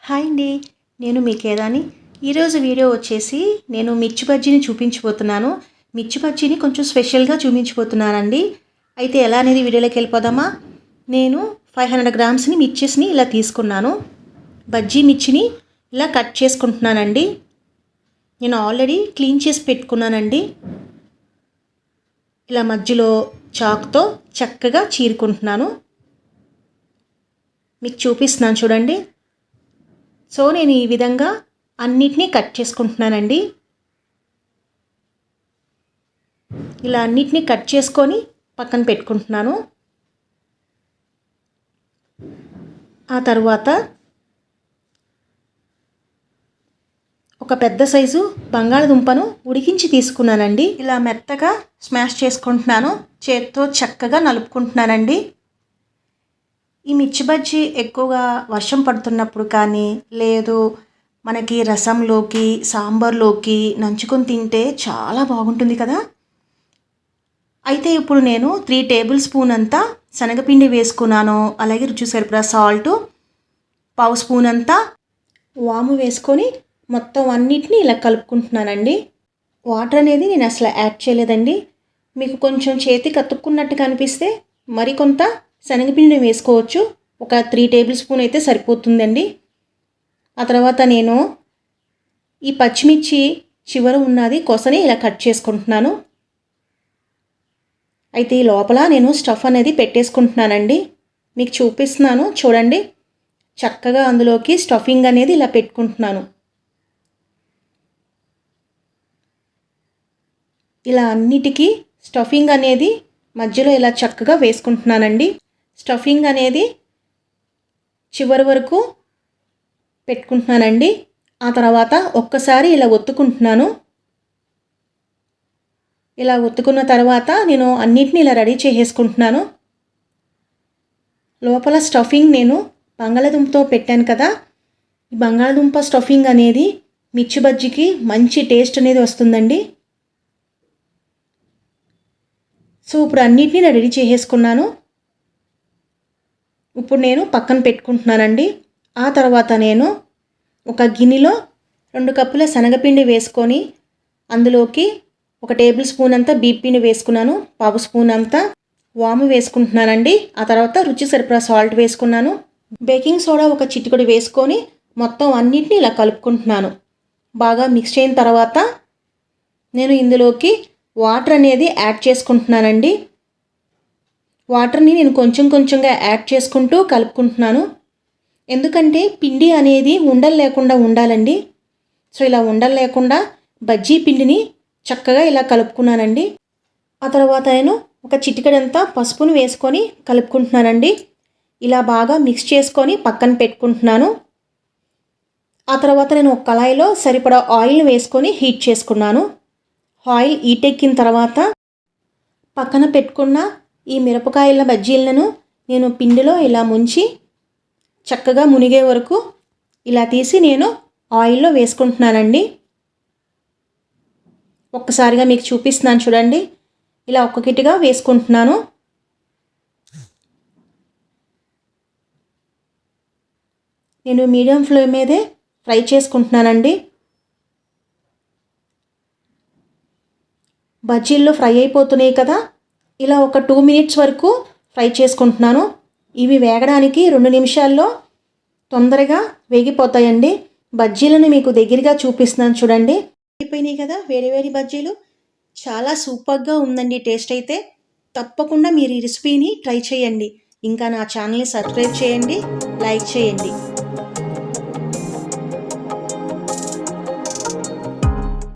Hi అండి, నేను మీ కేదాని. ఈరోజు వీడియో వచ్చేసి నేను మిర్చి బజ్జీని చూపించబోతున్నాను. మిర్చి బజ్జీని కొంచెం స్పెషల్గా చూపించబోతున్నానండి. అయితే ఎలా అనేది వీడియోలోకి వెళ్ళిపోదామా. నేను 500 గ్రామ్స్ని మిర్చిస్ని ఇలా తీసుకున్నాను. బజ్జీ మిర్చిని ఇలా కట్ చేసుకుంటున్నానండి. నేను ఆల్రెడీ క్లీన్ చేసి పెట్టుకున్నానండి. ఇలా మధ్యలో చాకుతో చక్కగా చీరుకుంటున్నాను. మీకు చూపిస్తున్నాను చూడండి. సో నేను ఈ విధంగా అన్నిటినీ కట్ చేసుకుంటున్నానండి. ఇలా అన్నిటినీ కట్ చేసుకొని పక్కన పెట్టుకుంటున్నాను. ఆ తర్వాత ఒక పెద్ద సైజు బంగాళదుంపను ఉడికించి తీసుకున్నానండి. ఇలా మెత్తగా స్మాష్ చేసుకుంటున్నాను. చేత్తో చక్కగా నలుపుకుంటున్నానండి. ఈ మిర్చి బజ్జీ ఎక్కువగా వర్షం పడుతున్నప్పుడు కానీ లేదు మనకి రసంలోకి సాంబార్లోకి నంచుకొని తింటే చాలా బాగుంటుంది కదా. అయితే ఇప్పుడు నేను 3 టేబుల్ స్పూన్ అంతా శనగపిండి వేసుకున్నాను. అలాగే రుచి సరిపడా సాల్ట్, 1/2 స్పూన్ అంతా వాము వేసుకొని మొత్తం అన్నిటినీ ఇలా కలుపుకుంటున్నానండి. వాటర్ అనేది నేను అసలు యాడ్ చేయలేదండి. మీకు కొంచెం చేతికి అతుక్కున్నట్టుగా అనిపిస్తే మరికొంత శనగపిండిని వేసుకోవచ్చు. ఒక 3 టేబుల్ స్పూన్ అయితే సరిపోతుందండి. ఆ తర్వాత నేను ఈ పచ్చిమిర్చి చివర ఉన్నది కొసని ఇలా కట్ చేసుకుంటున్నాను. అయితే ఈ లోపల నేను స్టఫ్ అనేది పెట్టేసుకుంటున్నానండి. మీకు చూపిస్తున్నాను చూడండి. చక్కగా అందులోకి స్టఫింగ్ అనేది ఇలా పెట్టుకుంటున్నాను. ఇలా అన్నిటికీ స్టఫింగ్ అనేది మధ్యలో ఇలా చక్కగా వేసుకుంటున్నానండి. స్టఫింగ్ అనేది చివరి వరకు పెట్టుకుంటున్నానండి. ఆ తర్వాత ఒక్కసారి ఇలా ఒత్తుకుంటున్నాను. ఇలా ఒత్తుకున్న తర్వాత నేను అన్నిటిని ఇలా రెడీ చేసేసుకుంటున్నాను. లోపల స్టఫింగ్ నేను బంగాళదుంపతో పెట్టాను కదా. ఈ బంగాళదుంప స్టఫింగ్ అనేది మిర్చి బజ్జీకి మంచి టేస్ట్ అనేది వస్తుందండి. సో ఇప్పుడు అన్నిటిని రెడీ చేసేసుకున్నాను. ఇప్పుడు నేను పక్కన పెట్టుకుంటున్నానండి. ఆ తర్వాత నేను ఒక గిన్నెలో 2 కప్పుల శనగపిండి వేసుకొని అందులోకి 1 టేబుల్ స్పూన్ అంతా బియ్యపిండి వేసుకున్నాను. 1/2 స్పూన్ అంతా వాము వేసుకుంటున్నానండి. ఆ తర్వాత రుచి సరిపడా సాల్ట్ వేసుకున్నాను. బేకింగ్ సోడా ఒక చిటికెడు వేసుకొని మొత్తం అన్నిటిని ఇలా కలుపుకుంటున్నాను. బాగా మిక్స్ అయిన తర్వాత నేను ఇందులోకి వాటర్ అనేది యాడ్ చేసుకుంటున్నానండి. వాటర్ని నేను కొంచెం కొంచెంగా యాడ్ చేసుకుంటూ కలుపుకుంటున్నాను. ఎందుకంటే పిండి అనేది ఉండలు లేకుండా ఉండాలండి. సో ఇలా ఉండలు లేకుండా బజ్జీ పిండిని చక్కగా ఇలా కలుపుకున్నానండి. ఆ తర్వాత నేను ఒక చిటికెడంతా పసుపును వేసుకొని కలుపుకుంటున్నానండి. ఇలా బాగా మిక్స్ చేసుకొని పక్కన పెట్టుకుంటున్నాను. ఆ తర్వాత నేను ఒక కళాయిలో సరిపడా ఆయిల్ వేసుకొని హీట్ చేసుకున్నాను. ఆయిల్ హీట్ ఎక్కిన తర్వాత పక్కన పెట్టుకున్న ఈ మిరపకాయల బజ్జీలను నేను పిండిలో ఇలా ముంచి చక్కగా మునిగే వరకు ఇలా తీసి నేను ఆయిల్లో వేసుకుంటున్నానండి. ఒక్కసారిగా మీకు చూపిస్తున్నాను చూడండి. ఇలా ఒక్కొక్కటిగా వేసుకుంటున్నాను. నేను మీడియం ఫ్లేమ్ మీదే ఫ్రై చేసుకుంటున్నానండి. బజ్జీల్లో ఫ్రై అయిపోతున్నాయి కదా. ఇలా ఒక 2 మినిట్స్ వరకు ఫ్రై చేసుకుంటున్నాను. ఇవి వేగడానికి 2 నిమిషాల్లో తొందరగా వేగిపోతాయండి. బజ్జీలను మీకు దగ్గరగా చూపిస్తున్నాను చూడండి. అయిపోయినాయి కదా వేడి వేడి బజ్జీలు. చాలా సూపర్గా ఉందండి టేస్ట్ అయితే. తప్పకుండా మీరు ఈ రెసిపీని ట్రై చేయండి. ఇంకా నా ఛానల్ని సబ్స్క్రైబ్ చేయండి, లైక్ చేయండి.